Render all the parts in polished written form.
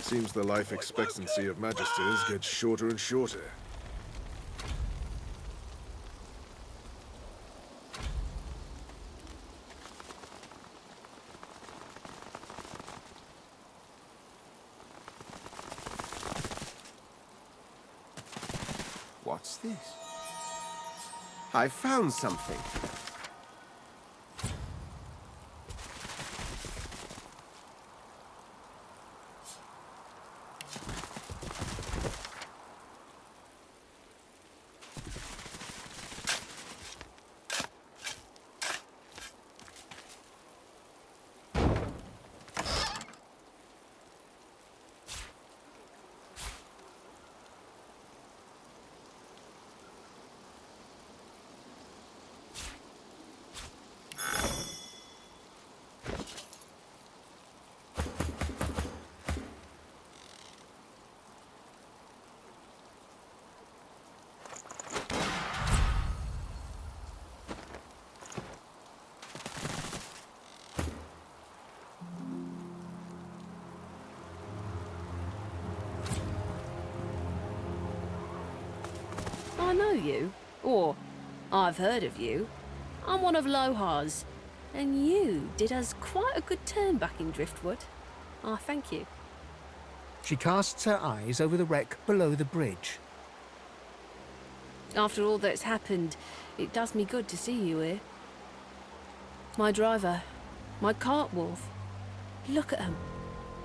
Seems the life expectancy of Magisters gets shorter and shorter. What's this? I found something. I know you, or I've heard of you. I'm one of Lohar's, and you did us quite a good turn back in Driftwood. I thank you. She casts her eyes over the wreck below the bridge. After all that's happened, it does me good to see you here. My driver, my cart wolf. Look at 'em.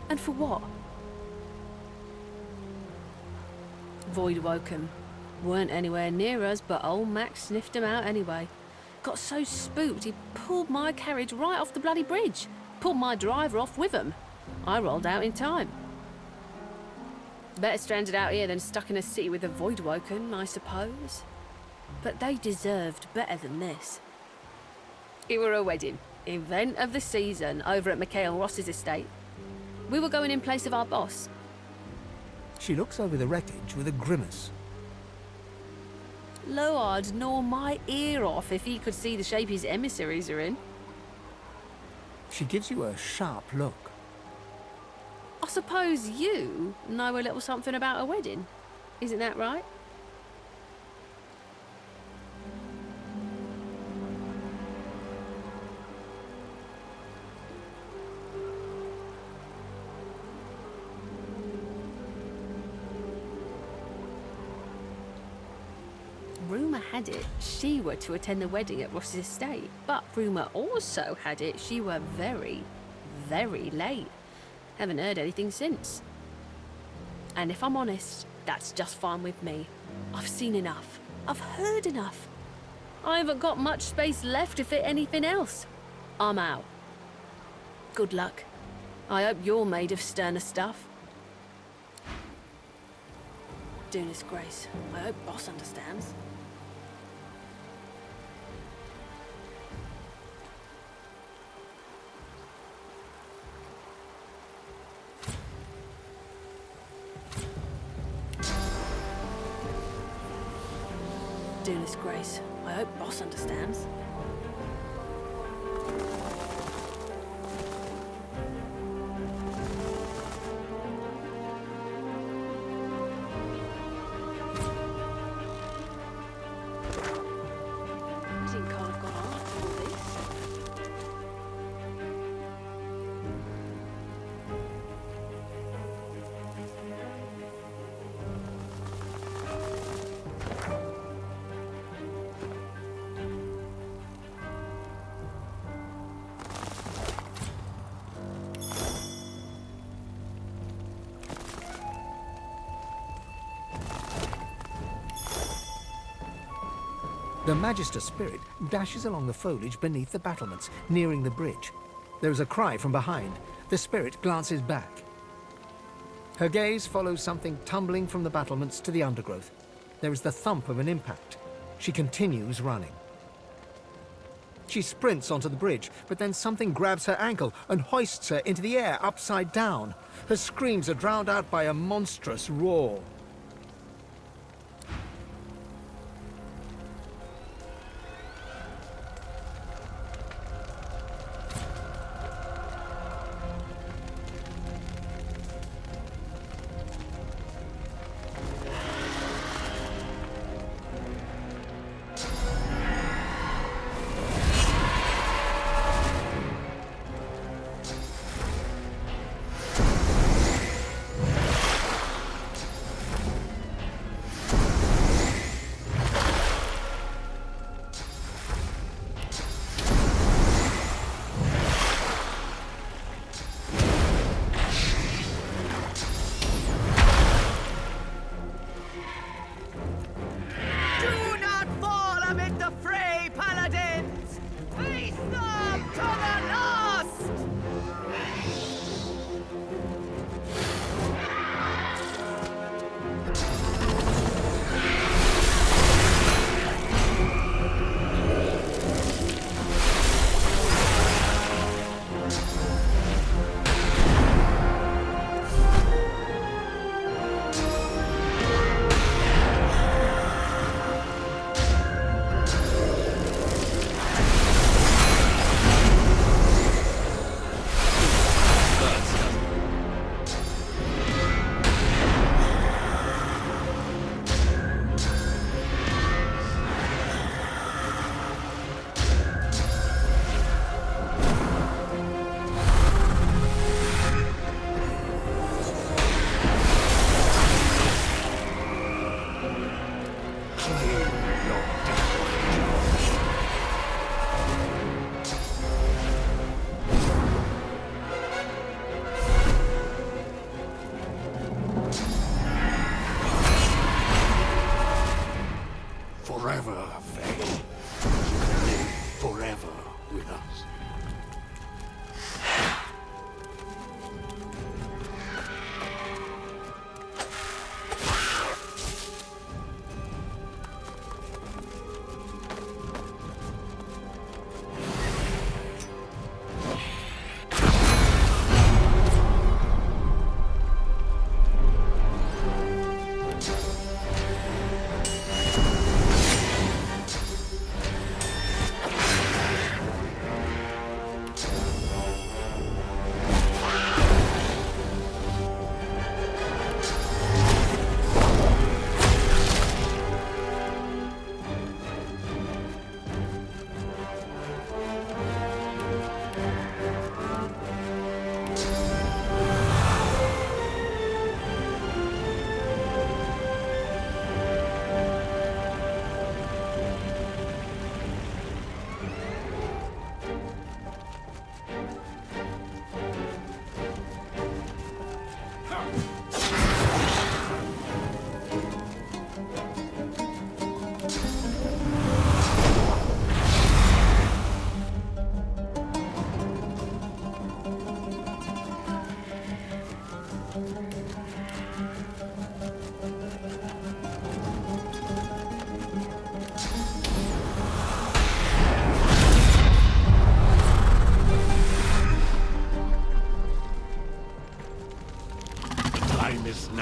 And for what? Void woken. Weren't anywhere near us, but old Max sniffed him out anyway. Got so spooked he pulled my carriage right off the bloody bridge. Pulled my driver off with him. I rolled out in time. Better stranded out here than stuck in a city with a void woken, I suppose. But they deserved better than this. It were a wedding. Event of the season over at Mikhail Ross's estate. We were going in place of our boss. She looks over the wreckage with a grimace. Lord'd gnaw my ear off if he could see the shape his emissaries are in. She gives you a sharp look. I suppose you know a little something about a wedding. Isn't that right? Rumour had it she were to attend the wedding at Ross's estate, but rumour also had it she were very, very late. Haven't heard anything since. And if I'm honest, that's just fine with me. I've seen enough. I've heard enough. I haven't got much space left to fit anything else. I'm out. Good luck. I hope you're made of sterner stuff. Dooness Grace. I hope Boss understands. Dooness Grace. I hope Boss understands. Didn't kind of got on after all this. The Magister spirit dashes along the foliage beneath the battlements, nearing the bridge. There is a cry from behind. The spirit glances back. Her gaze follows something tumbling from the battlements to the undergrowth. There is the thump of an impact. She continues running. She sprints onto the bridge, but then something grabs her ankle and hoists her into the air upside down. Her screams are drowned out by a monstrous roar.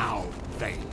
now vain.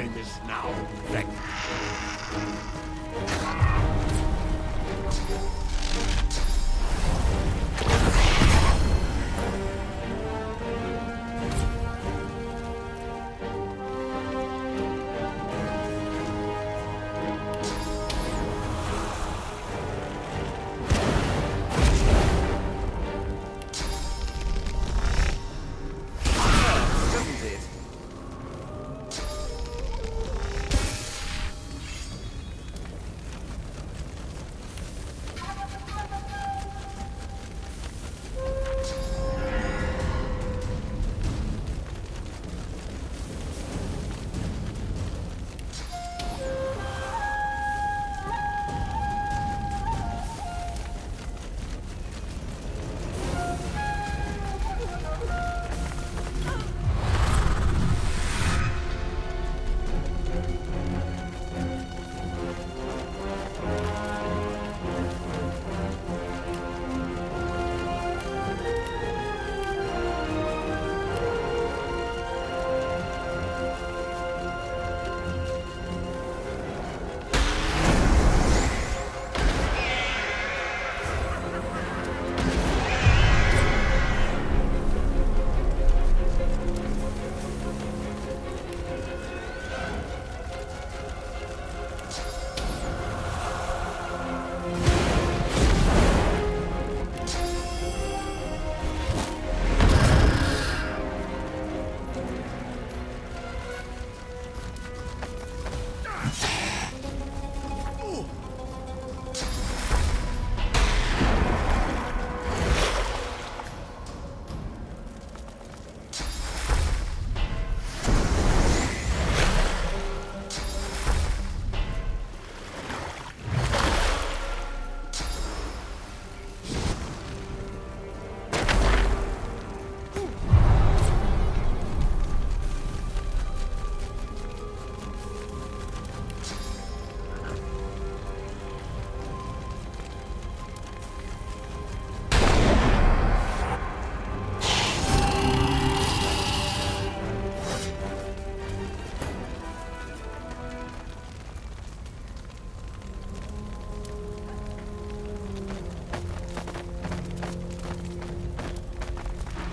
time is now. Then.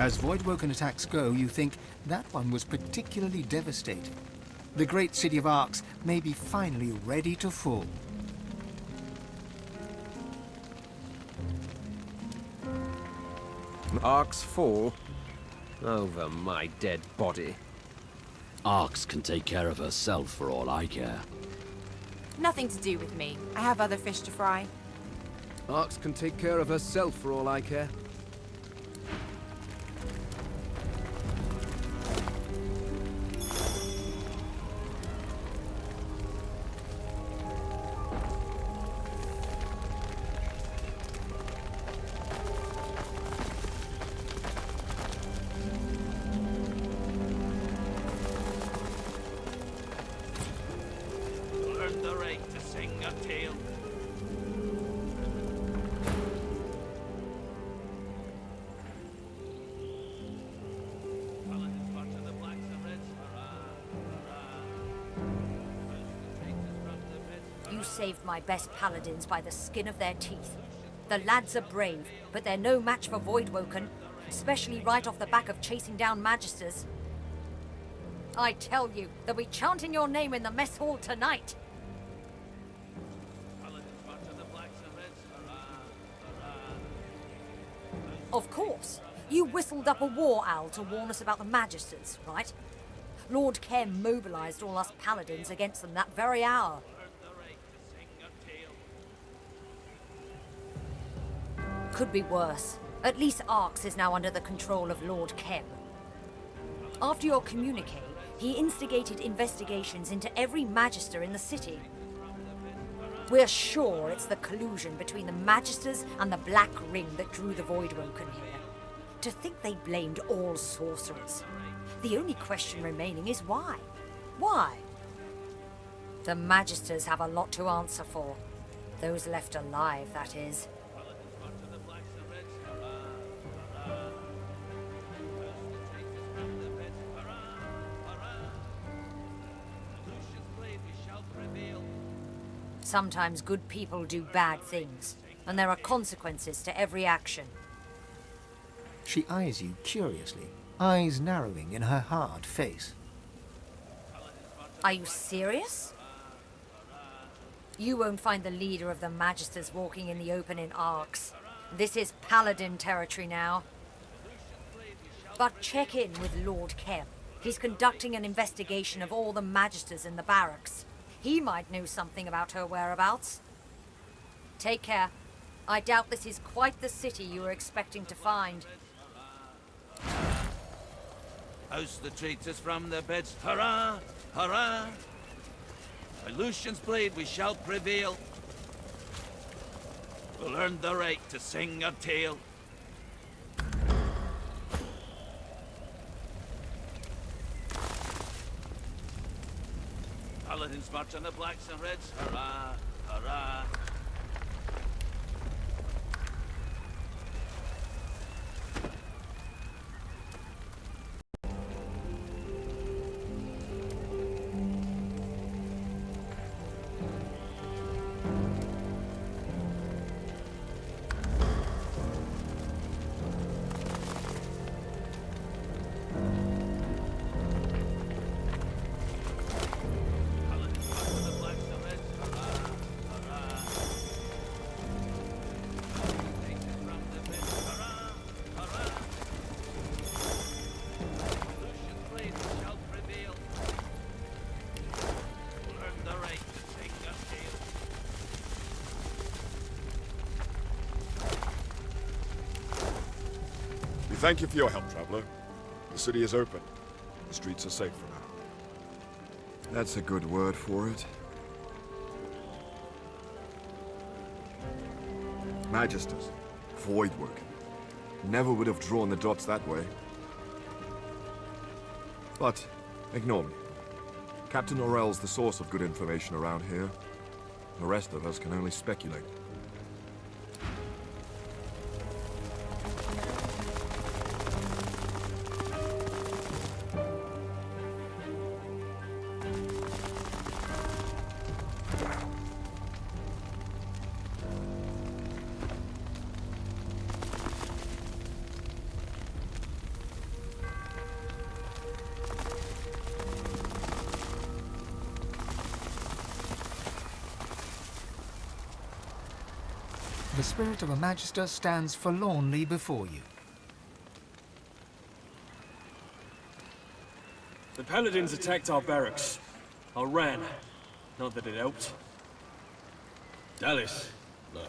As Voidwoken attacks go, you think that one was particularly devastating. The great city of Arx may be finally ready to fall. Arx fall? Over my dead body. Arx can take care of herself for all I care. Nothing to do with me. I have other fish to fry. Arx can take care of herself for all I care. Learn the right to sing a tale. You saved my best paladins by the skin of their teeth. The lads are brave, but they're no match for Voidwoken, especially right off the back of chasing down Magisters. I tell you, they'll be chanting your name in the mess hall tonight. Of course. You whistled up a war owl to warn us about the Magisters, right? Lord Kem mobilized all us paladins against them that very hour. Could be worse. At least Arx is now under the control of Lord Kem. After your communique, he instigated investigations into every Magister in the city. We're sure it's the collusion between the Magisters and the Black Ring that drew the Voidwoken here. To think they blamed all sorcerers. The only question remaining is why? Why? The Magisters have a lot to answer for. Those left alive, that is. Sometimes good people do bad things, and there are consequences to every action. She eyes you curiously, eyes narrowing in her hard face. Are you serious? You won't find the leader of the Magisters walking in the open in Arx. This is Paladin territory now. But check in with Lord Kem. He's conducting an investigation of all the Magisters in the barracks. He might know something about her whereabouts. Take care. I doubt this is quite the city you were expecting to find. House the traitors from their beds. Hurrah! Hurrah! By Lucian's blade we shall prevail. We'll earn the right to sing our tale. Paladins march on the blacks and reds. Hurrah! Hurrah! We thank you for your help, traveler. The city is open. The streets are safe for now. That's a good word for it. Magisters, void-working. Never would have drawn the dots that way. But, ignore me. Captain Orell's the source of good information around here. The rest of us can only speculate. The spirit of a Magister stands forlornly before you. The Paladins attacked our barracks. I ran. Not that it helped. Dallas? No,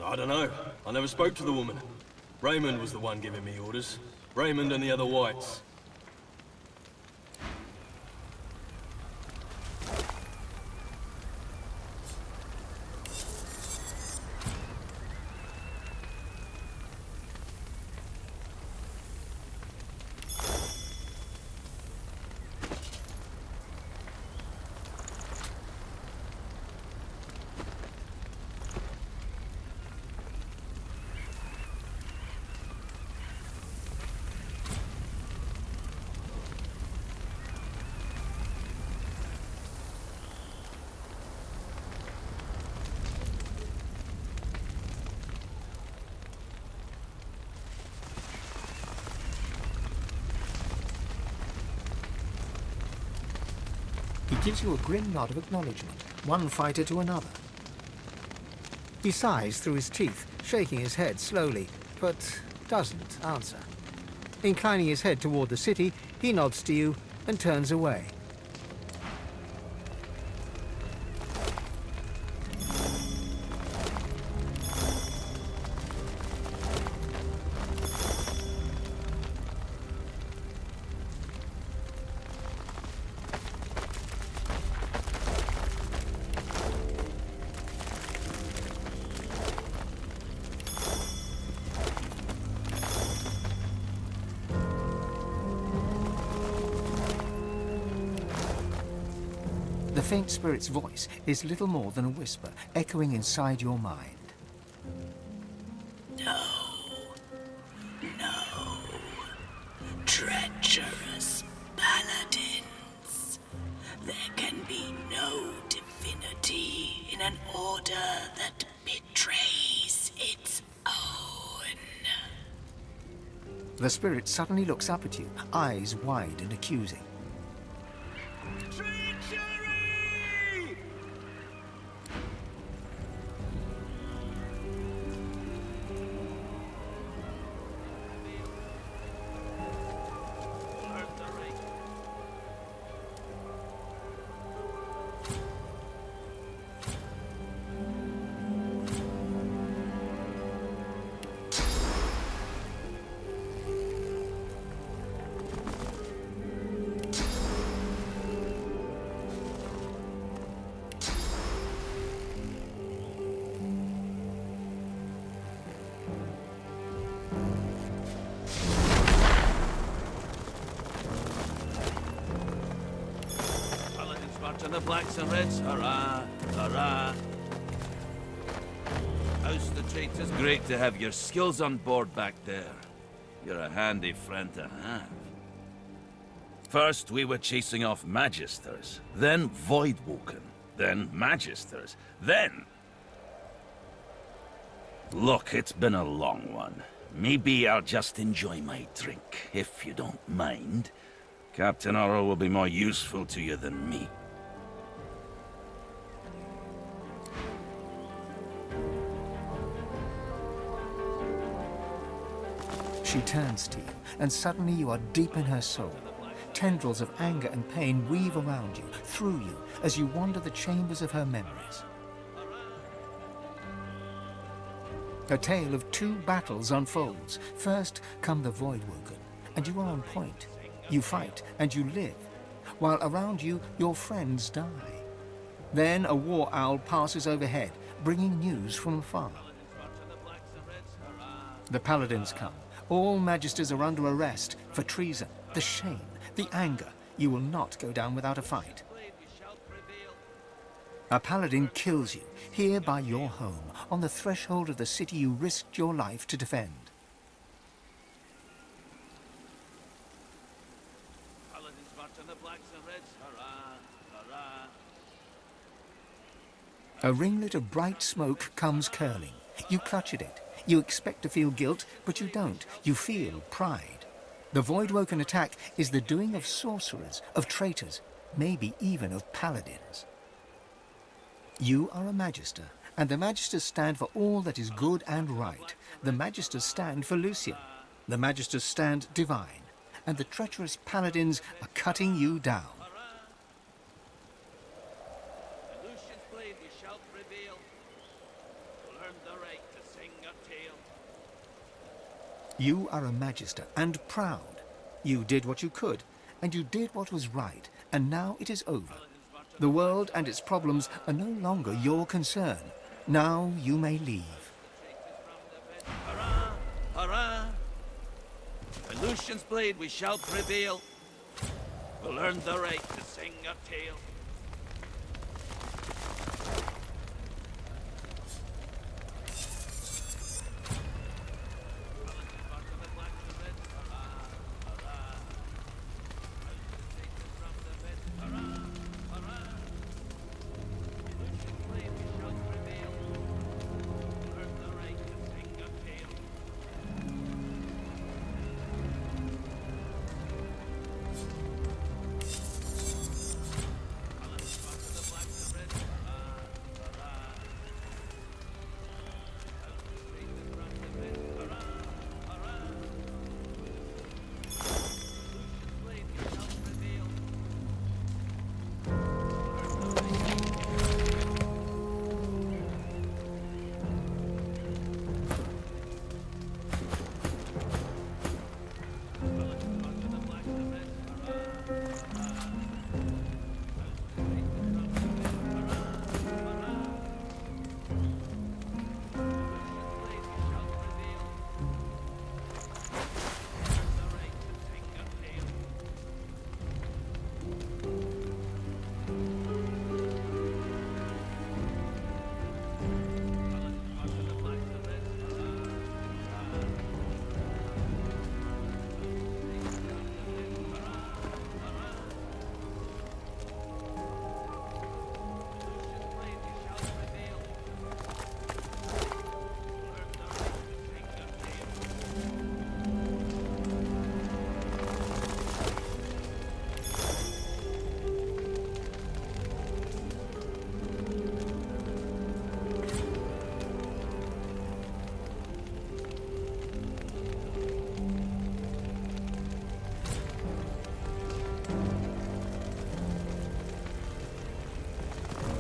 I don't know. I never spoke to the woman. Raymond was the one giving me orders. Raymond and the other whites. He gives you a grim nod of acknowledgement, one fighter to another. He sighs through his teeth, shaking his head slowly, but doesn't answer. Inclining his head toward the city, he nods to you and turns away. The faint spirit's voice is little more than a whisper, echoing inside your mind. No. Treacherous paladins. There can be no divinity in an order that betrays its own. The spirit suddenly looks up at you, eyes wide and accusing. To the blacks and reds, hurrah, hurrah. How's the traitors? Great to have your skills on board back there. You're a handy friend to have. First, we were chasing off Magisters, then Voidwoken, then Magisters, then... Look, it's been a long one. Maybe I'll just enjoy my drink, if you don't mind. Captain Oro will be more useful to you than me. She turns to you, and suddenly you are deep in her soul. Tendrils of anger and pain weave around you, through you, as you wander the chambers of her memories. A tale of two battles unfolds. First come the Voidwoken, and you are on point. You fight, and you live, while around you, your friends die. Then a war owl passes overhead, bringing news from afar. The Paladins come. All Magisters are under arrest for treason, the shame, the anger. You will not go down without a fight. A Paladin kills you, here by your home, on the threshold of the city you risked your life to defend. Paladins march on the blacks and reds, hurrah, hurrah. A ringlet of bright smoke comes curling. You clutch at it. You expect to feel guilt, but you don't. You feel pride. The Voidwoken attack is the doing of sorcerers, of traitors, maybe even of paladins. You are a Magister, and the Magisters stand for all that is good and right. The Magisters stand for Lucian. The Magisters stand divine, and the treacherous paladins are cutting you down. Lucian's blade we shall prevail. Learn the right to sing a tale. You are a Magister, and proud. You did what you could, and you did what was right, and now it is over. The world and its problems are no longer your concern. Now you may leave. Hurrah! Hurrah! By Lucian's blade we shall prevail. We'll earn the right to sing a tale.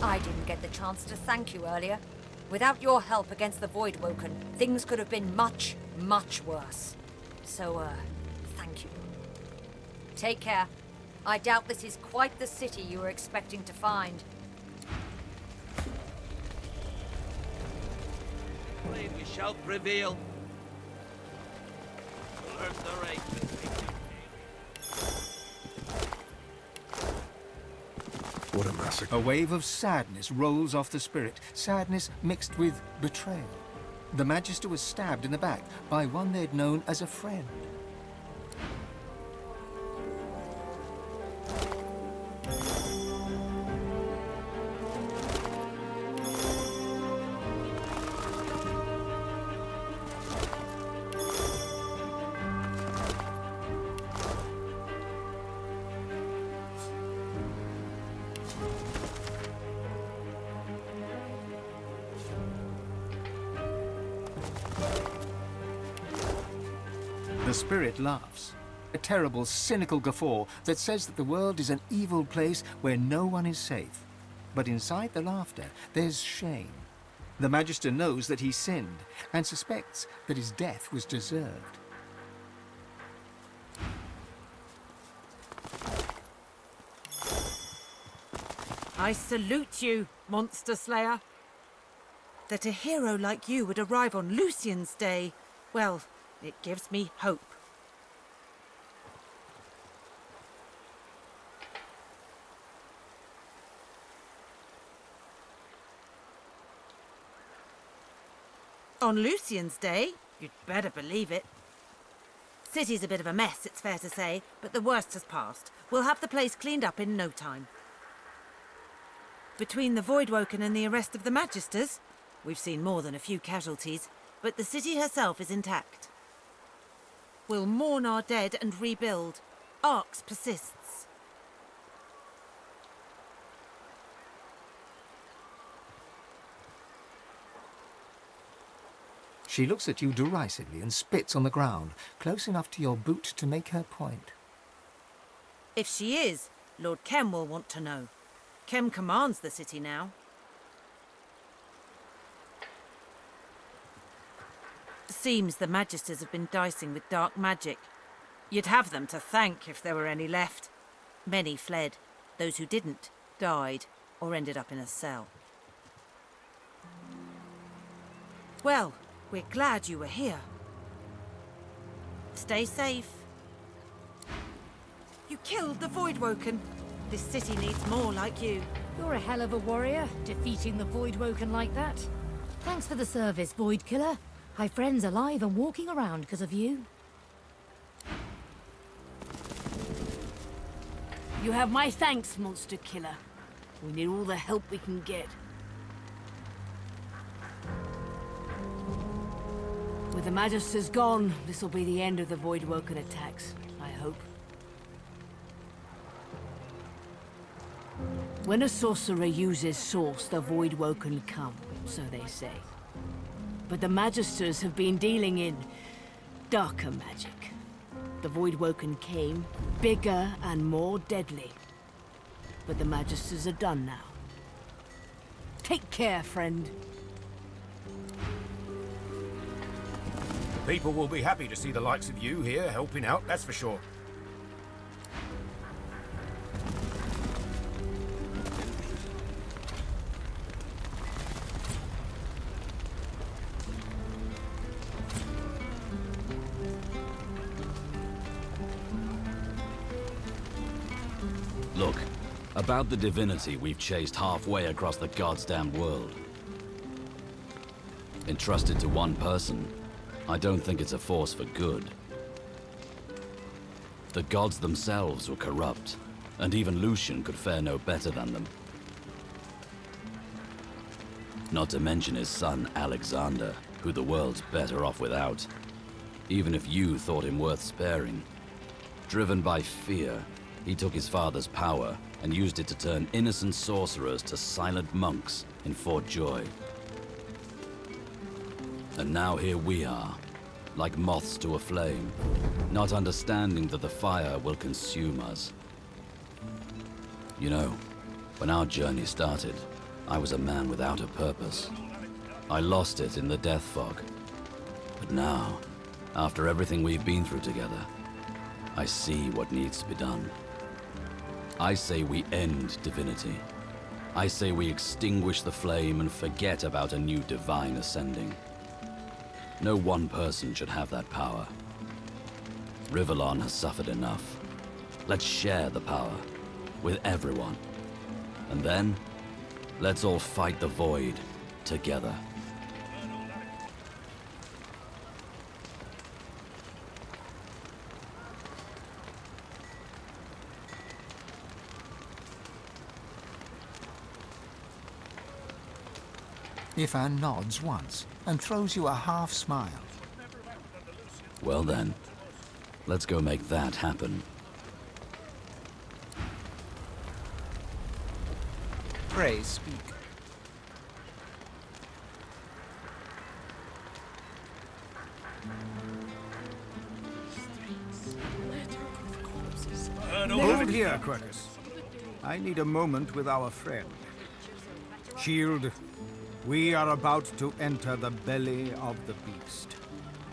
I didn't get the chance to thank you earlier. Without your help against the Voidwoken, things could have been much, much worse. So, thank you. Take care. I doubt this is quite the city you were expecting to find. We shall prevail. Earn the right to take your What a massacre. A wave of sadness rolls off the spirit, sadness mixed with betrayal. The Magister was stabbed in the back by one they'd known as a friend. The spirit laughs. A terrible, cynical guffaw that says that the world is an evil place where no one is safe. But inside the laughter, there's shame. The Magister knows that he sinned and suspects that his death was deserved. I salute you, Monster Slayer. That a hero like you would arrive on Lucian's Day, well, it gives me hope. On Lucian's Day? You'd better believe it. City's a bit of a mess, it's fair to say, but the worst has passed. We'll have the place cleaned up in no time. Between the Voidwoken and the arrest of the Magisters, we've seen more than a few casualties, but the city herself is intact. We'll mourn our dead and rebuild. Arx persists. She looks at you derisively and spits on the ground, close enough to your boot to make her point. If she is, Lord Kem will want to know. Kem commands the city now. Seems the Magisters have been dicing with dark magic. You'd have them to thank if there were any left. Many fled. Those who didn't died or ended up in a cell. Well, we're glad you were here. Stay safe. You killed the Voidwoken. This city needs more like you. You're a hell of a warrior, defeating the Voidwoken like that. Thanks for the service, Void Killer. My friend's alive and walking around because of you. You have my thanks, Monster Killer. We need all the help we can get. With the Magisters gone, this will be the end of the Voidwoken attacks, I hope. When a sorcerer uses Source, the Voidwoken come, so they say. But the Magisters have been dealing in darker magic. The Voidwoken came, bigger and more deadly. But the Magisters are done now. Take care, friend. People will be happy to see the likes of you here helping out, that's for sure. Look, about the Divinity we've chased halfway across the God's damn world. Entrusted to one person, I don't think it's a force for good. The gods themselves were corrupt, and even Lucian could fare no better than them. Not to mention his son, Alexander, who the world's better off without. Even if you thought him worth sparing. Driven by fear, he took his father's power and used it to turn innocent sorcerers to silent monks in Fort Joy. And now here we are, like moths to a flame, not understanding that the fire will consume us. You know, when our journey started, I was a man without a purpose. I lost it in the death fog. But now, after everything we've been through together, I see what needs to be done. I say we end Divinity. I say we extinguish the flame and forget about a new divine ascending. No one person should have that power. Rivellon has suffered enough. Let's share the power with everyone. And then, let's all fight the Void together. Ifan nods once and throws you a half smile. Well then, let's go make that happen. Pray speak. Hold here, Quercus. I need a moment with our friend. Shield, we are about to enter the belly of the beast.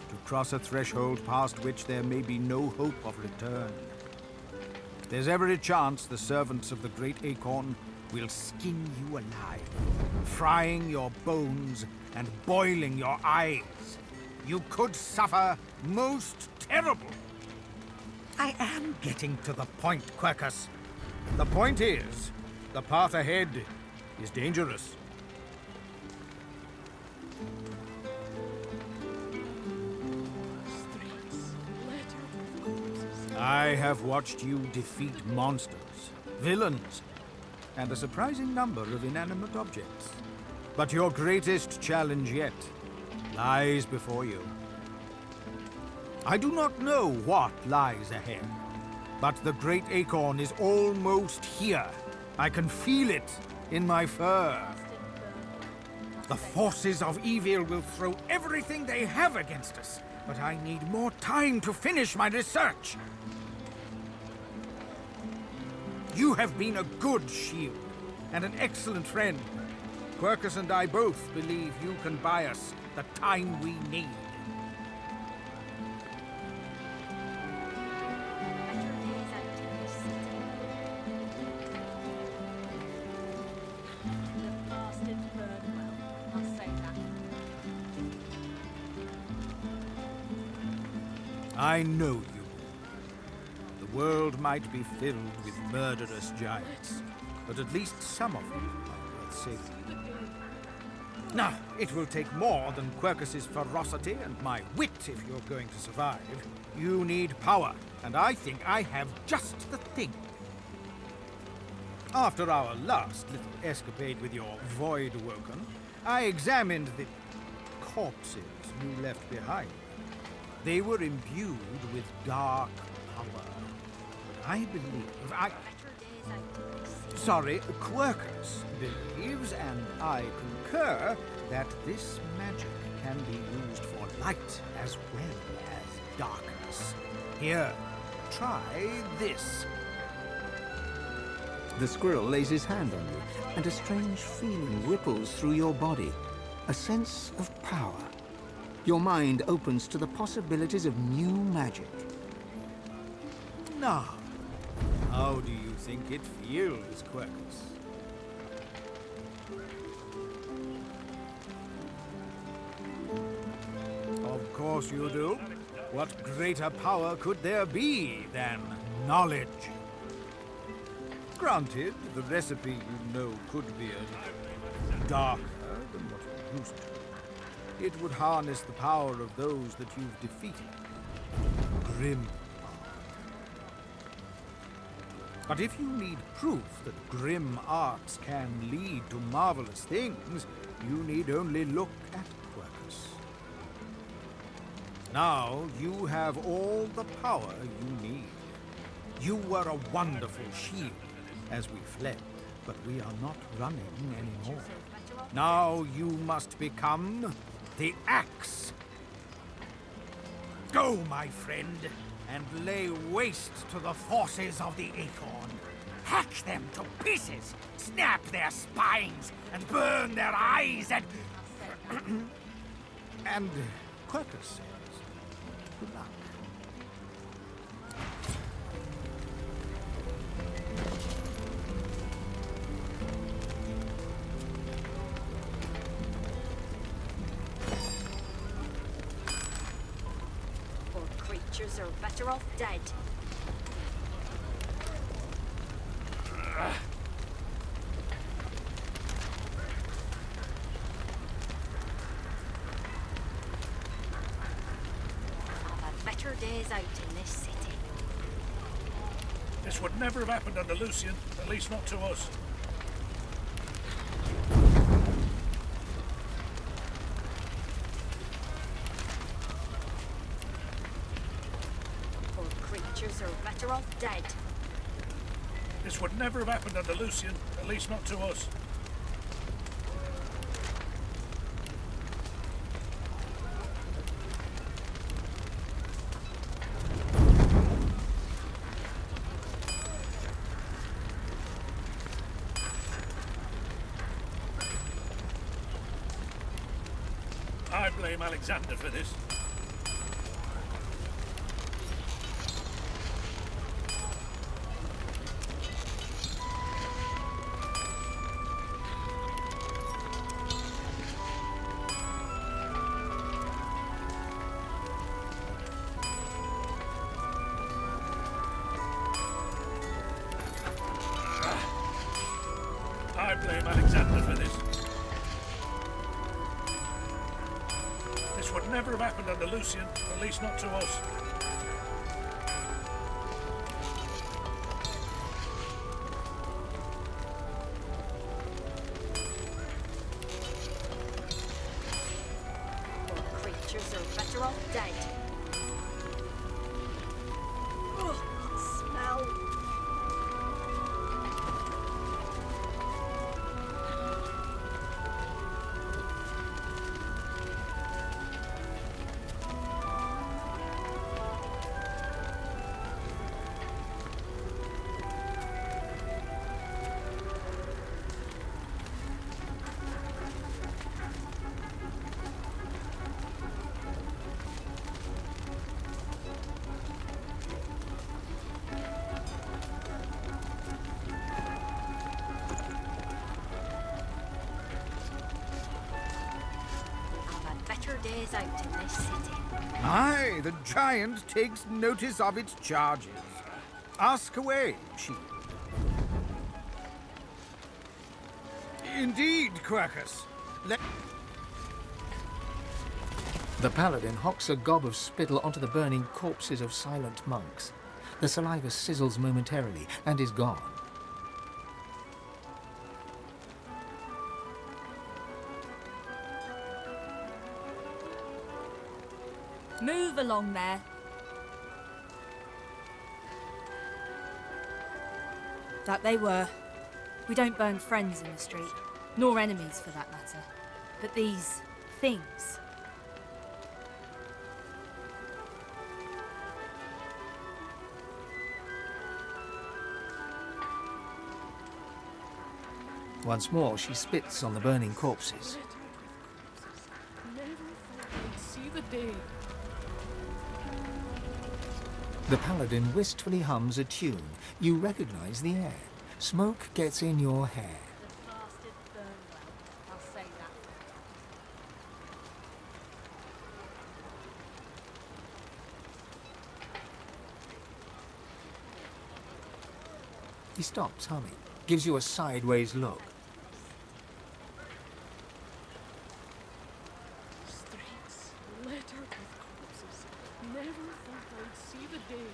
To cross a threshold past which there may be no hope of return. There's every chance the servants of the Great Acorn will skin you alive, frying your bones and boiling your eyes. You could suffer most terrible. I am getting to the point, Quercus. The point is, the path ahead is dangerous. I have watched you defeat monsters, villains, and a surprising number of inanimate objects. But your greatest challenge yet lies before you. I do not know what lies ahead, but the Great Acorn is almost here. I can feel it in my fur. The forces of evil will throw everything they have against us, but I need more time to finish my research. You have been a good shield, and an excellent friend. Quercus and I both believe you can buy us the time we need. I know you. The world might be filled with murderous giants, but at least some of them are worth saving. Now, it will take more than Quercus's ferocity and my wit if you're going to survive. You need power, and I think I have just the thing. After our last little escapade with your Void Woken, I examined the corpses you left behind. They were imbued with dark power. But I believe Quercus believes, and I concur, that this magic can be used for light as well as darkness. Here, try this. The squirrel lays his hand on you, and a strange feeling ripples through your body. A sense of power. Your mind opens to the possibilities of new magic. Now, how do you think it feels, Quercus? Of course you do. What greater power could there be than knowledge? Granted, the recipe you know could be a little darker than what you're used to. It would harness the power of those that you've defeated. Grim. But if you need proof that grim arts can lead to marvelous things, you need only look at Quercus. Now you have all the power you need. You were a wonderful shield as we fled, but we are not running anymore. Now you must become the axe. Go, my friend, and lay waste to the forces of the Acorn. hack them to pieces, snap their spines, and burn their eyes, and... And Quercus says, good luck. Poor creatures are better off dead. Better days out in this city. This would never have happened under Lucian, at least not to us. Poor creatures are better off dead. This would never have happened under Lucian, at least not to us. I blame Alexander for this. I blame Alexander for this. This would never have happened under Lucian, at least not to us. Poor creatures are better off dead. Ugh, that smell. Days out in this city. Aye, the giant takes notice of its charges. Ask away, shield. Indeed, Quercus. The paladin hocks a gob of spittle onto the burning corpses of silent monks. The saliva sizzles momentarily and is gone. Move along there. That they were. We don't burn friends in the street, nor enemies for that matter. But these things. Once more, she spits on the burning corpses. See the day. The paladin wistfully hums a tune. You recognize the air. Smoke gets in your hair. He stops humming, gives you a sideways look. Streets littered with corpses. Never thought I'd see the day.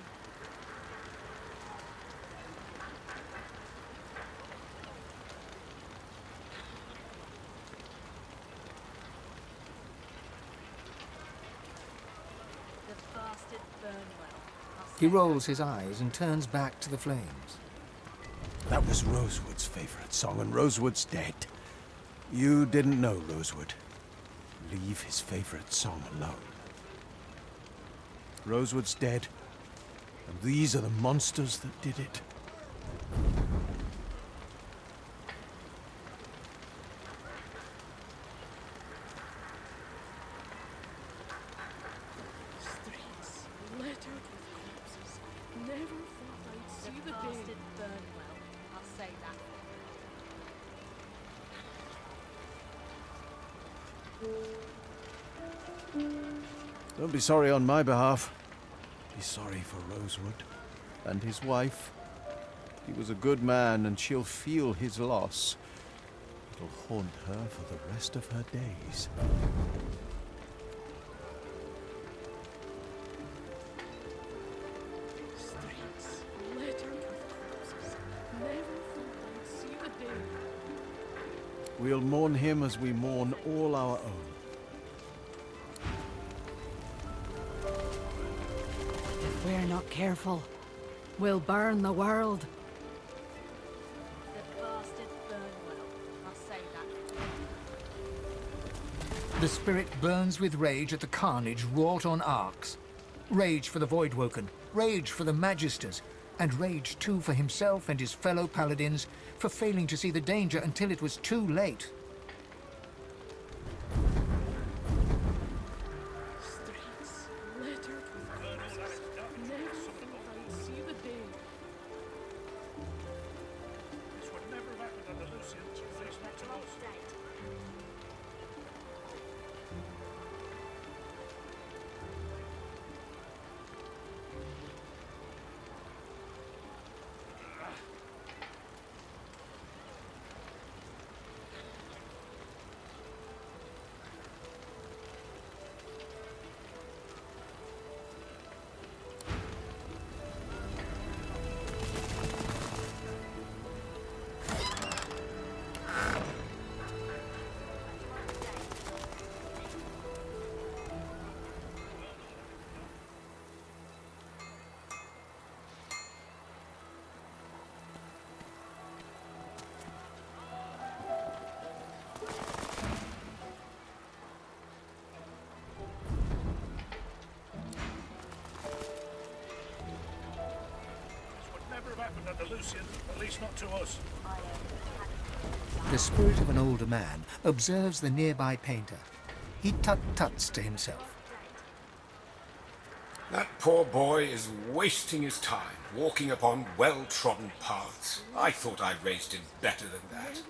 The bastard burn well. He rolls his eyes and turns back to the flames. That was Rosewood's favorite song, and Rosewood's dead. You didn't know Rosewood. Leave his favorite song alone. Rosewood's dead, and these are the monsters that did it. Don't be sorry on my behalf. Be sorry for Rosewood and his wife. He was a good man, and she'll feel his loss. It'll haunt her for the rest of her days. We'll mourn him as we mourn all our own. If we're not careful, we'll burn the world. The bastards burn well. I'll say that. The spirit burns with rage at the carnage wrought on Arx. Rage for the Voidwoken, rage for the Magisters, and rage too for himself and his fellow paladins for failing to see the danger until it was too late. Happened under Lucian, at least not to us. The spirit of an older man observes the nearby painter. He tut-tuts to himself. That poor boy is wasting his time, walking upon well-trodden paths. I thought I raised him better than that.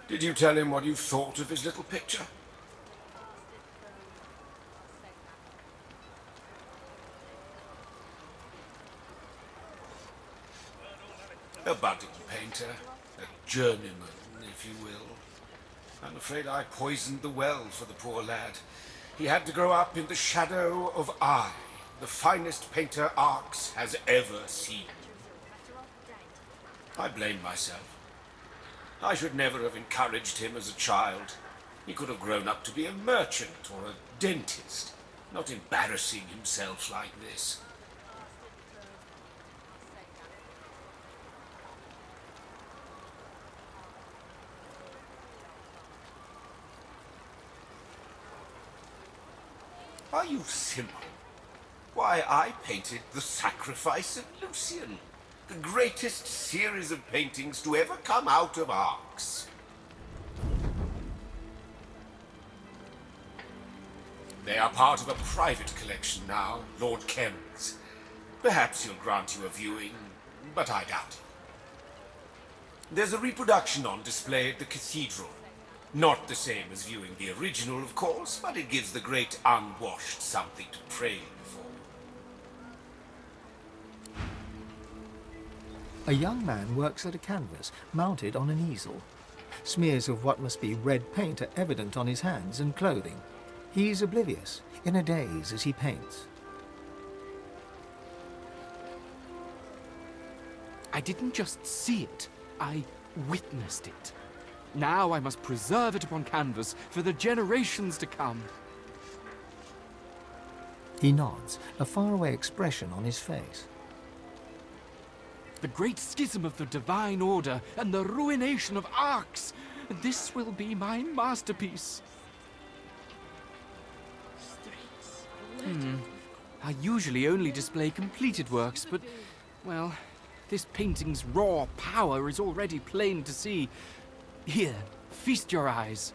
Did you tell him what you thought of his little picture? A budding painter, a journeyman, if you will. I'm afraid I poisoned the well for the poor lad. He had to grow up in the shadow of I, the finest painter Arx has ever seen. I blame myself. I should never have encouraged him as a child. He could have grown up to be a merchant or a dentist, not embarrassing himself like this. Are you simple? Why, I painted The Sacrifice of Lucian, the greatest series of paintings to ever come out of Arx. They are part of a private collection now, Lord Kem's. Perhaps he'll grant you a viewing, but I doubt it. There's a reproduction on display at the cathedral. Not the same as viewing the original, of course, but it gives the great unwashed something to pray for. A young man works at a canvas, mounted on an easel. Smears of what must be red paint are evident on his hands and clothing. He's oblivious, in a daze as he paints. I didn't just see it, I witnessed it. Now I must preserve it upon canvas for the generations to come. He nods, a faraway expression on his face. The great schism of the Divine Order and the ruination of Arx. This will be my masterpiece. I usually only display completed works, but, well, this painting's raw power is already plain to see. Here, feast your eyes.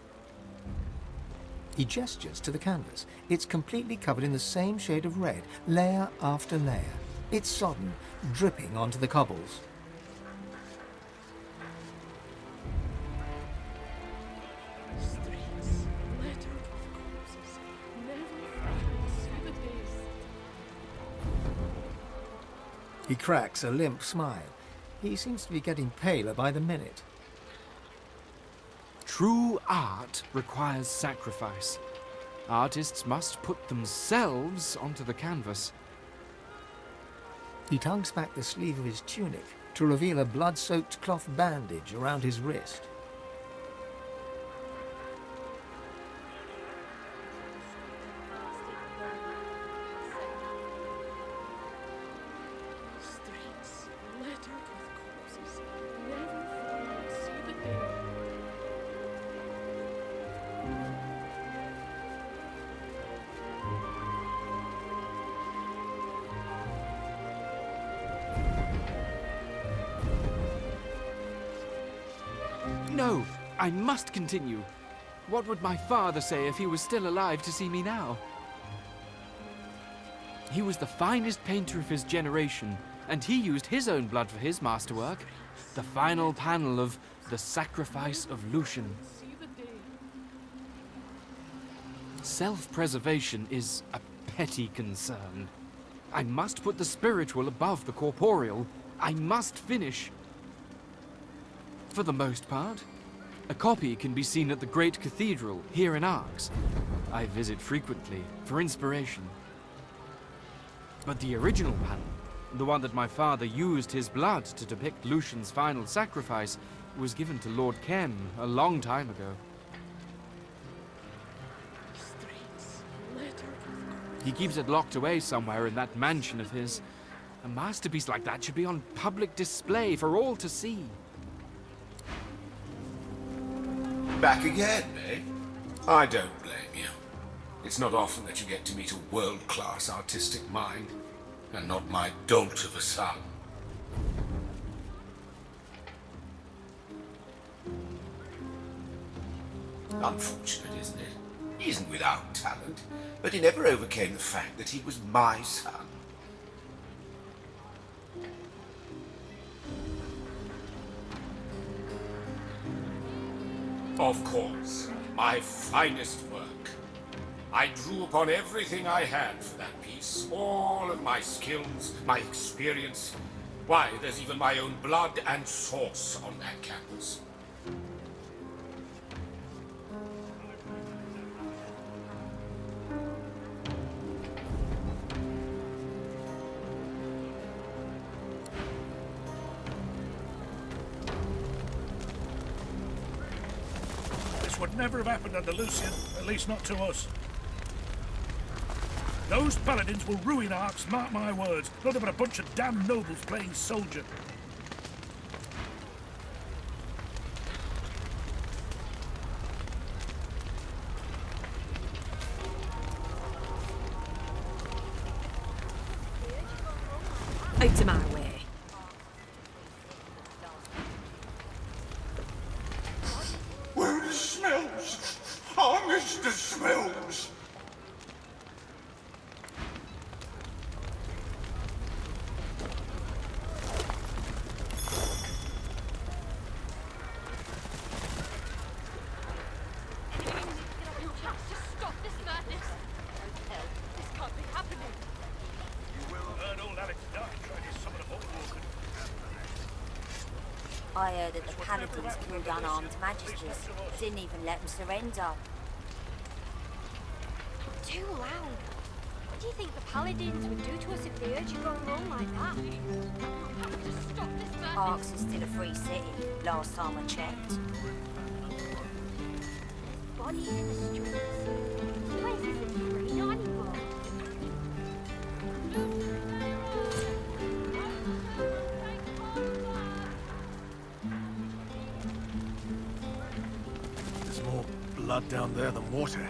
He gestures to the canvas. It's completely covered in the same shade of red, layer after layer. It's sodden, dripping onto the cobbles. He cracks a limp smile. He seems to be getting paler by the minute. True art requires sacrifice. Artists must put themselves onto the canvas. He tugs back the sleeve of his tunic to reveal a blood-soaked cloth bandage around his wrist. No, I must continue. What would my father say if he was still alive to see me now? He was the finest painter of his generation, and he used his own blood for his masterwork, the final panel of The Sacrifice of Lucian. Self-preservation is a petty concern. I must put the spiritual above the corporeal. I must finish. For the most part. A copy can be seen at the Great Cathedral here in Arx. I visit frequently for inspiration. But the original panel, the one that my father used his blood to depict Lucian's final sacrifice, was given to Lord Kem a long time ago. He keeps it locked away somewhere in that mansion of his. A masterpiece like that should be on public display for all to see. Back again, eh? I don't blame you. It's not often that you get to meet a world-class artistic mind, and not my dolt of a son. Unfortunate, isn't it? He isn't without talent, but he never overcame the fact that he was my son. Of course, my finest work. I drew upon everything I had for that piece, all of my skills, my experience. Why, there's even my own blood and source on that canvas. Would never have happened under Lucian, at least not to us. Those paladins will ruin Arx, mark my words. Nothing but a bunch of damn nobles playing soldier. Out of my way. Smells! Oh, Mr. Smells! I heard that the paladins killed unarmed magisters. Didn't even let them surrender. Too loud. What do you think the paladins would do to us if they heard you going wrong like that? Just stop this madness. Arx is still a free city, last time I checked. Bodies in the streets. This place isn't free, not anymore. There's more blood down there than water.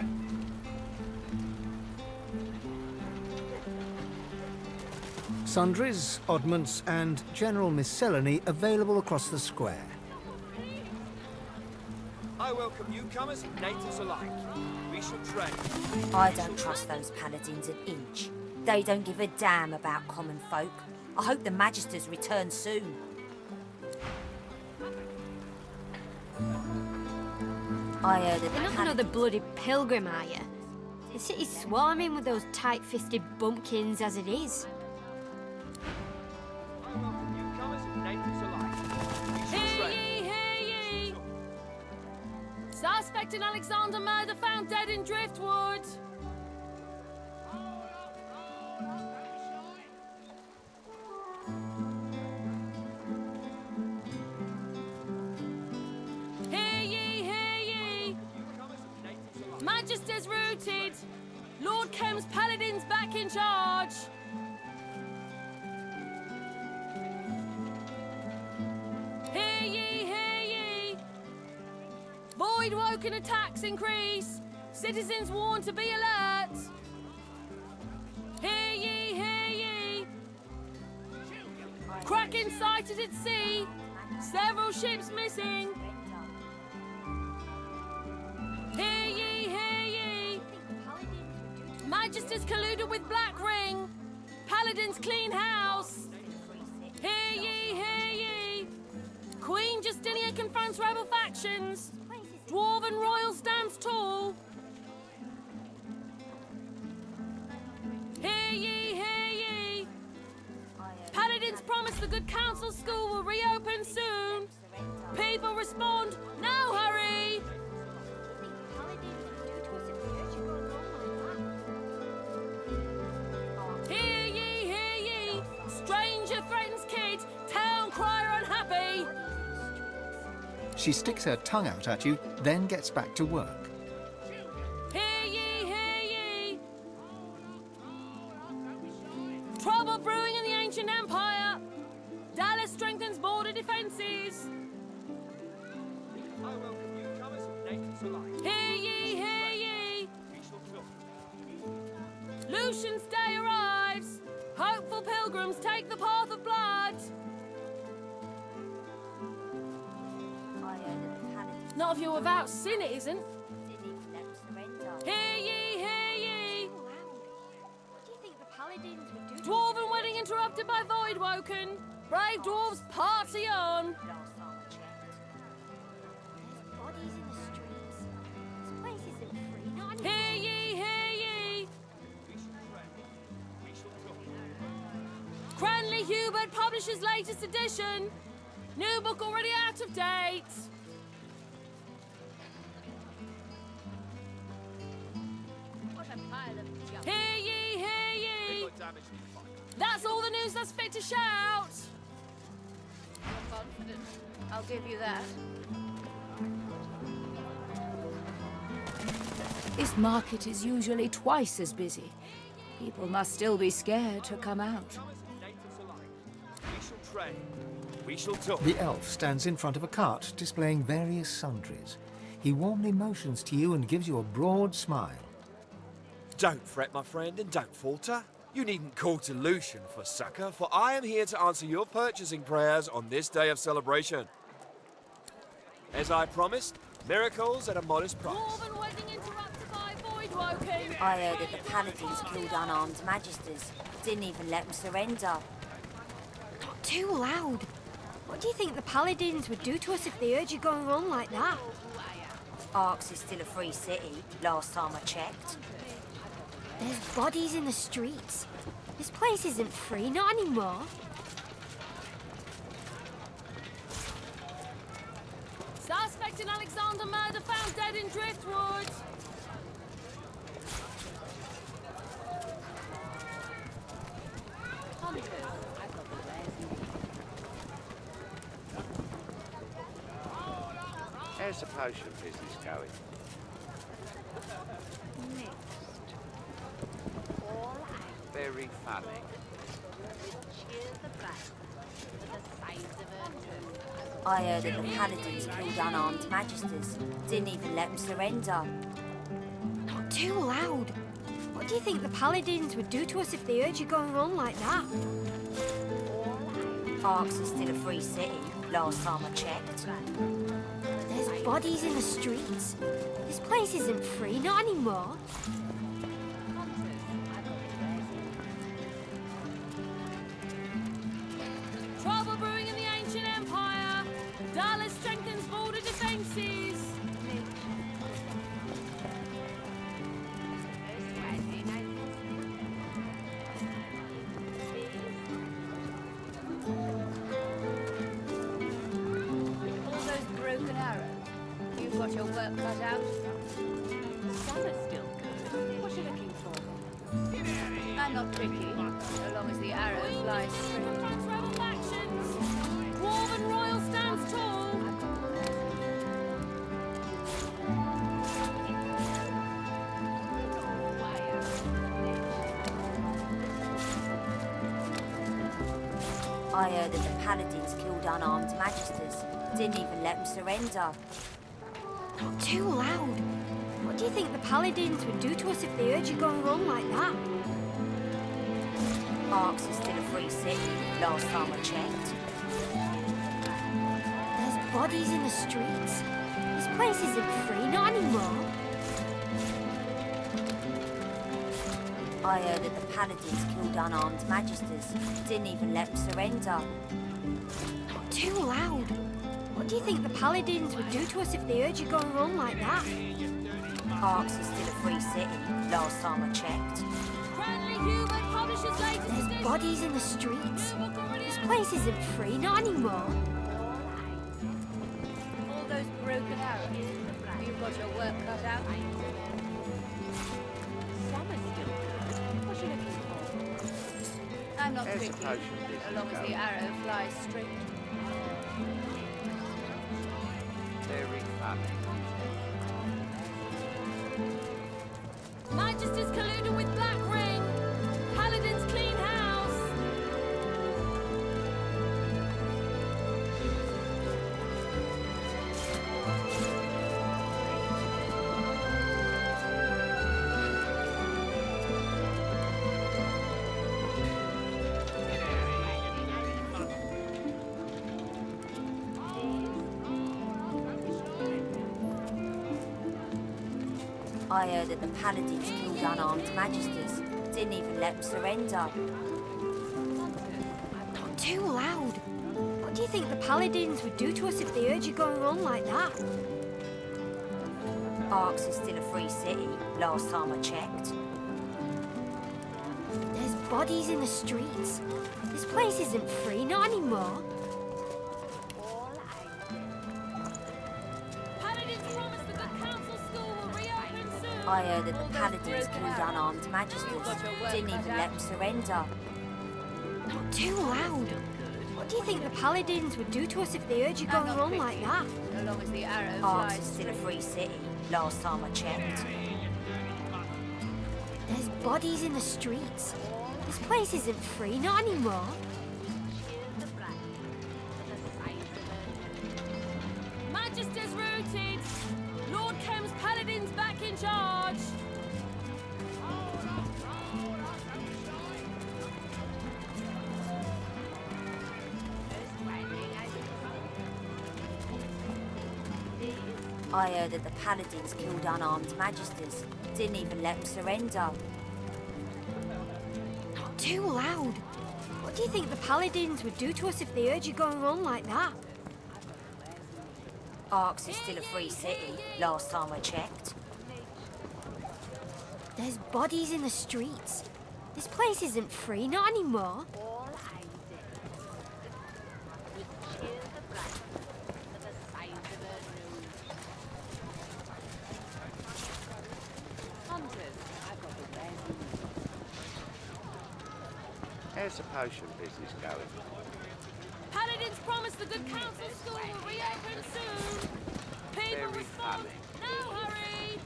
Sundries, oddments, and general miscellany available across the square. I welcome newcomers and natives alike. We shall trade. I don't trust those paladins an inch. They don't give a damn about common folk. I hope the Magisters return soon. I heard that You're not another bloody pilgrim, are you? The city's swarming with those tight-fisted bumpkins as it is. Suspect in Alexander murder found dead in Driftwood. Hear ye, hear ye. Magister's routed. Lord Kem's paladins back in charge. Hear ye, hear ye. Void woken attacks increase. Citizens warned to be alert. Hear ye, hear ye. Kraken sighted at sea. Several ships missing. Hear ye, hear ye. Magisters colluded with Black Ring. Paladins clean house. Hear ye, hear ye. Queen Justinia confronts rebel factions. Dwarven royal stands tall. Hear ye, hear ye. Paladins promise the Good Counsel School will reopen soon. People respond, no hurry. Hear ye, hear ye. Stranger threatens kid. Town crier unhappy. She sticks her tongue out at you, then gets back to work. Hear ye, hear ye. Trouble brewing in the ancient empire. Dahlia strengthens border defences. Hear ye, hear ye. Lucian's day arrives. Hopeful pilgrims take the path of blood. Not if you're without sin, it isn't. Hear ye, hear ye. What do you think the paladins would do? Dwarven wedding interrupted by void woken. Brave dwarves party on. Bodies in the streets. This place isn't free, not anymore. Hear ye, hear ye. Cranley Hubert publishes latest edition. New book already out of date. Hear ye, hear ye. That's all the news that's fit to shout. Confident. I'll give you that. This market is usually twice as busy. People must still be scared to come out. We shall trade. We shall talk. The elf stands in front of a cart displaying various sundries. He warmly motions to you and gives you a broad smile. Don't fret, my friend, and don't falter. You needn't call to Lucian for succor, for I am here to answer your purchasing prayers on this day of celebration. As I promised, miracles at a modest price. Dwarven wedding interrupted by void woken. I heard that the paladins killed unarmed magisters. Didn't even let them surrender. Not too loud. What do you think the paladins would do to us if they heard you going on like that? Arx is still a free city, last time I checked. There's bodies in the streets. This place isn't free, not anymore. Suspect in Alexander murder found dead in Driftwood. How's the potion business going? Very funny. I heard that the paladins killed unarmed magisters. Didn't even let them surrender. Not too loud. What do you think the paladins would do to us if they heard you going on like that? Arx is still a free city, last time I checked. There's bodies in the streets. This place isn't free, not anymore. Trouble brewing in the ancient empire. Dahlia strengthens border defences. All those broken arrows. You You've got your work cut out. Some are still good. What are you looking for? I'm not tricky, so long as the arrow flies straight. Confronts rebel factions. Dwarven royal stands tall. I heard that the paladins killed unarmed magisters. Didn't even let them surrender. Not too loud. What do you think the paladins would do to us if they heard you going wrong like that? Arx is still a free city, last time I checked. There's bodies in the streets. This place isn't free, not anymore. I heard that the paladins killed unarmed magisters. Didn't even let them surrender. Not too loud. What do you think the paladins would do to us if they heard you going wrong like that? Arx is still a free city, last time I checked. There's bodies in the streets. This place isn't free, not anymore. All those broken arrows. You've got your work cut out. Some are still good. What are you looking for? I'm not There's a tricky, potion so long as the arrow flies straight. Very funny. Magisters colluding with Black Ring. Paladins clean house. I heard that the paladins killed unarmed magisters. Didn't even let them surrender. Not too loud. What do you think the paladins would do to us if they heard you going wrong like that? Arx is still a free city, last time I checked. There's bodies in the streets. This place isn't free, not anymore. I heard that the paladins killed unarmed magisters. Didn't even let them surrender. Not too loud. What do you think the paladins would do to us if they heard you going wrong like that? So long as the arrow Arx flies is still a straight. free city, last time I checked. There's bodies in the streets. This place isn't free, not anymore. Magisters routed. Lord Kem's paladins back in charge. I heard that the paladins killed unarmed magisters. Didn't even let them surrender. Not too loud. What do you think the paladins would do to us if they heard you going wrong like that? Arx is still a free city, last time I checked. There's bodies in the streets. This place isn't free, not anymore. How's the potion business going? Paladins promise the good council school will reopen soon. People Very respond. funny. No hurry.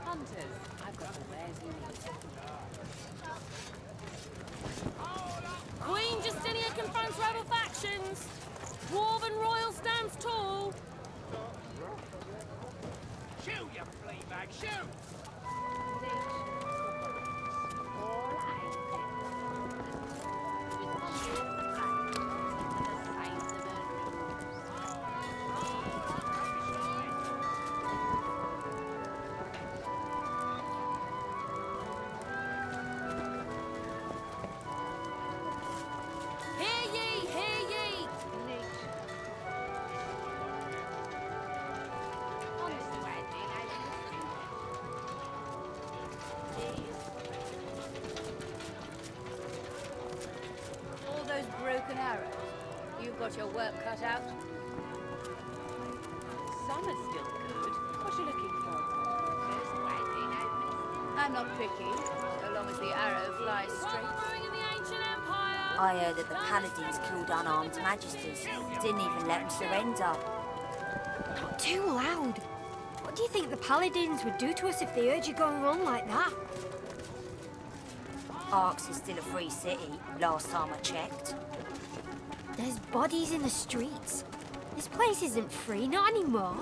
Hunters, I've got the wares you need. Queen Justinia confronts rebel factions. Dwarven royal stands tall. Shoot, you flea bag, shoot! Hear ye, hear ye. got your work cut out. Some are still good. What you looking for? I'm not picky, so long as the arrow flies straight. I heard that the paladins killed unarmed magisters. Didn't even let them surrender. Not too loud. What do you think the paladins would do to us if they heard you going wrong like that? Arx is still a free city, last time I checked. There's bodies in the streets. This place isn't free, not anymore.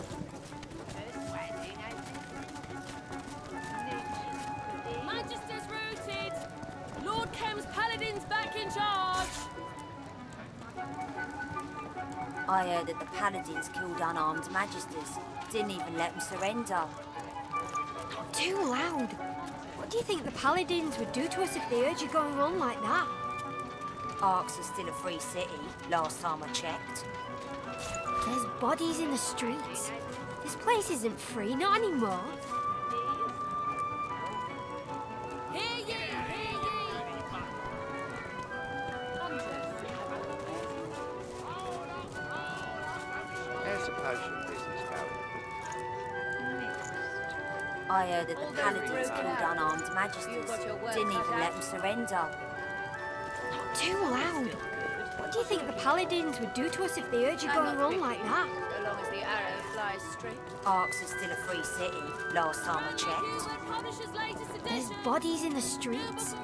Magisters routed! Lord Kem's paladins back in charge! I heard that the paladins killed unarmed magisters. Didn't even let them surrender. Not too loud. What do you think the paladins would do to us if they heard you going wrong like that? Arx is still a free city, last time I checked. There's bodies in the streets. This place isn't free, not anymore. Hear ye, hear ye! How's the potion business going? I heard that the paladins killed unarmed magisters. Didn't even let them surrender. Not too loud. What do you think the paladins would do to us if they heard you going wrong like that? So long as the arrow flies straight. Arx is still a free city, last time I checked. There's bodies in the streets.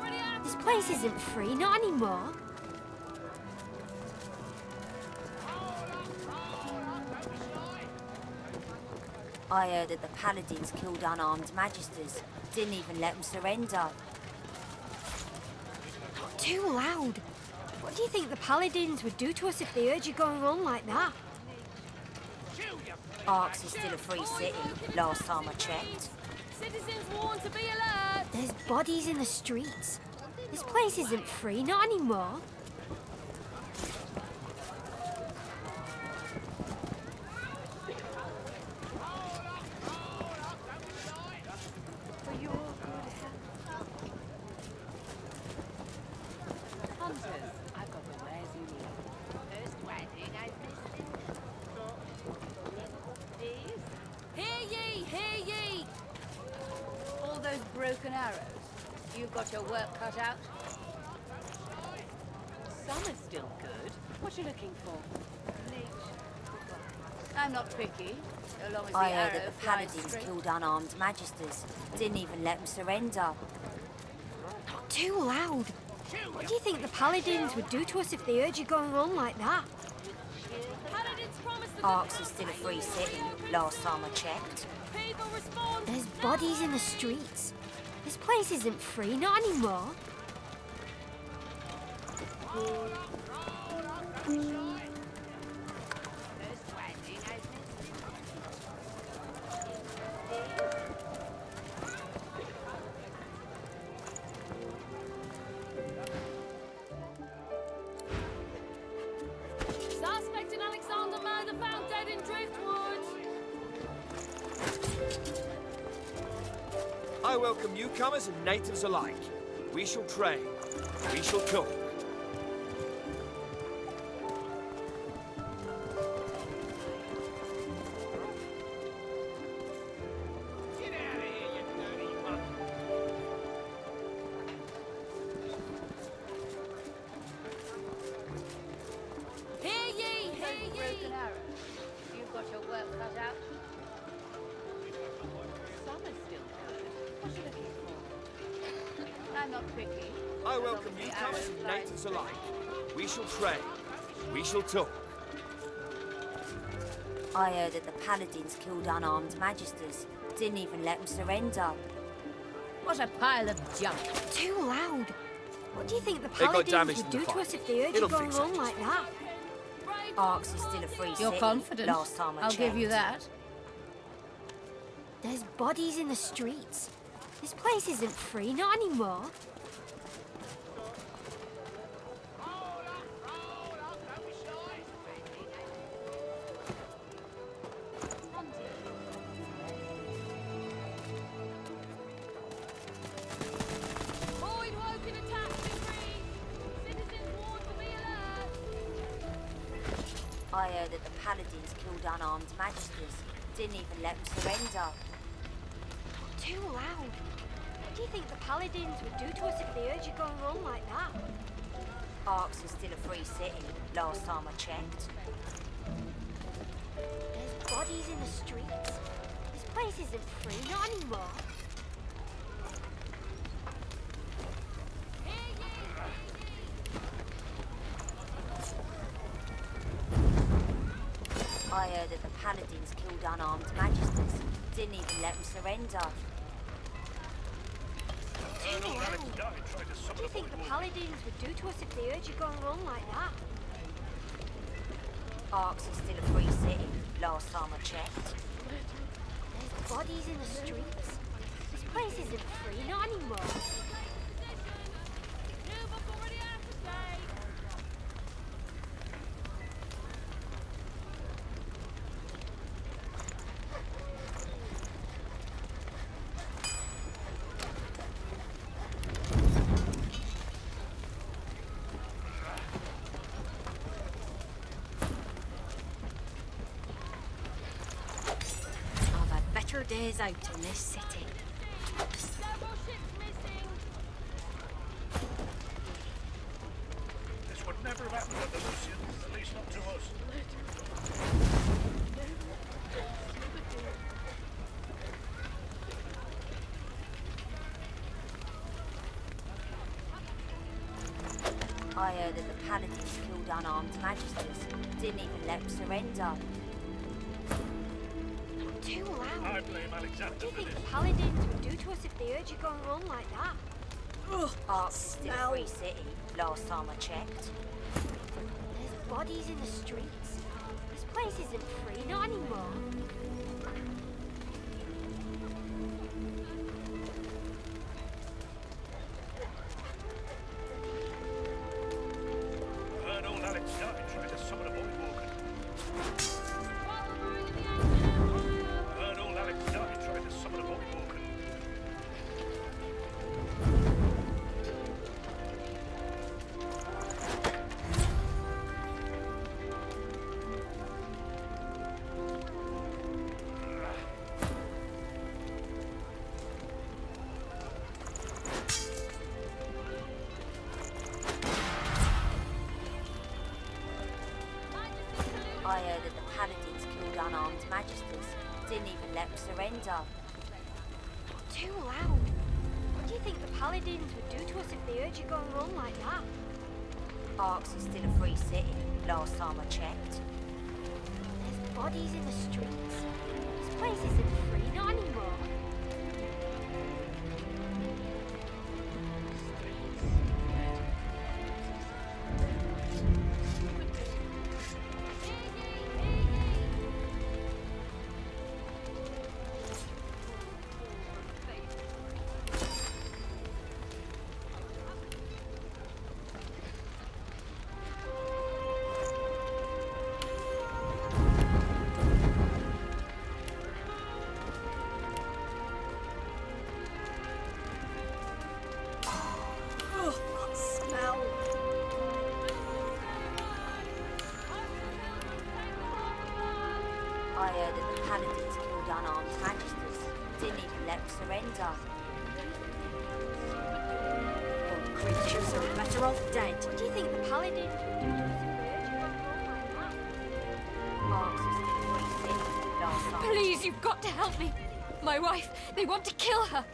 This place isn't free, not anymore. I heard that the paladins killed unarmed magisters. Didn't even let them surrender. Not too loud. What do you think the paladins would do to us if they heard you going wrong like that? Arx is still a free city, last time I checked. Citizens warned to be alert! There's bodies in the streets. This place isn't free, not anymore. Broken arrows. You've got your work cut out. Some are still good. What you looking for? I'm not picky, so long as the I arrow heard that the flies paladins straight. killed unarmed magisters. Didn't even let them surrender. Not too loud. What do you think the paladins would do to us if they heard you going wrong like that? Arx is still a free city, last time I checked. There's bodies in the streets. This place isn't free, not anymore. Suspect in Alexander murder found dead in Driftwood! I welcome newcomers and natives alike. We shall trade. We shall talk. Hear ye, hear ye! Broken arrows. You've got your work cut out. Some are still good. What you looking for? I'm not picky. I welcome newcomers and natives alike. We shall trade. We shall talk. I heard that the paladins killed unarmed magisters. Didn't even let them surrender. What a pile of junk. Too loud. What do you think the They got paladins damaged would in the do to fight. us if they heard It'll you going fix wrong it. like that? Arx is still a free You're city, confident. last time I I'll checked. give you that. There's bodies in the streets. This place isn't free, not anymore. Void woken attack degree! Citizens warned to be alert! I heard that the paladins killed unarmed magisters. Didn't even let them surrender. Too loud. What do you think the paladins would do to us if they heard you going wrong like that? Arx is still a free city, last time I checked. There's bodies in the streets. This place isn't free, not anymore. I heard that the paladins killed unarmed magisters. Didn't even let them surrender. Too loud. What do you think the paladins would do to us if they heard you going wrong like that? Arx is still a free city, last time I checked. There's bodies in the streets. This place isn't free, not anymore. Days out in this city. This would never have happened to the Lucians, at least not to us. I heard that the paladins killed unarmed magisters. Didn't even let them surrender. Too loud. I blame Alexander. What do you think the paladins would do to us if they heard you going wrong like that? Arx is still a free city, last time I checked. There's bodies in the streets. This place isn't free, not anymore. Heard old Alex died trying to summon a Voidwalker. I heard that the paladins killed unarmed magisters. Didn't even let them surrender. Too loud. What do you think the paladins would do to us if they heard you going wrong like that? Arx is still a free city, last time I checked. There's bodies in the streets. This place isn't free, not anymore. I heard that the paladins killed unarmed magisters. Didn't even let them surrender. Good creatures are better off dead. What do you think the paladins would do to us if they heard you going wrong like that? Arx is still a free city, last time. Please, you've got to help me. My wife, they want to kill her.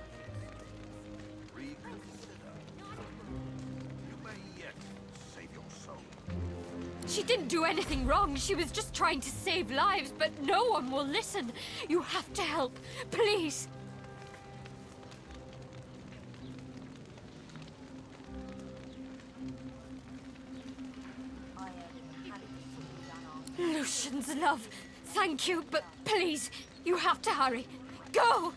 She didn't do anything wrong. She was just trying to save lives, but no one will listen. You have to help, please. Lucian's love, thank you, but please, you have to hurry. Go!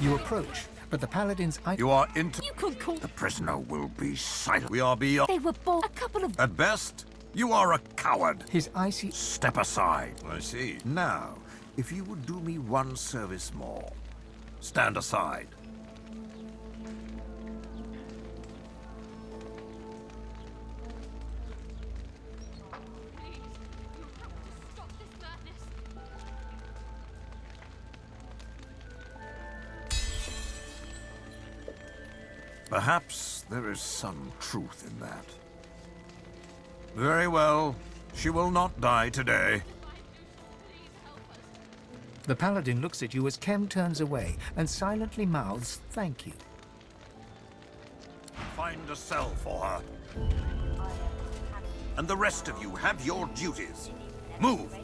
You approach, but the paladins... You are into... You could call... The prisoner will be silent. We are beyond... They were both a couple of... At best, you are a coward. His icy... Step aside. I see. Now, if you would do me one service more, stand aside. Perhaps there is some truth in that. Very well. She will not die today. The paladin looks at you as Kem turns away and silently mouths thank you. Find a cell for her. And the rest of you have your duties. Move!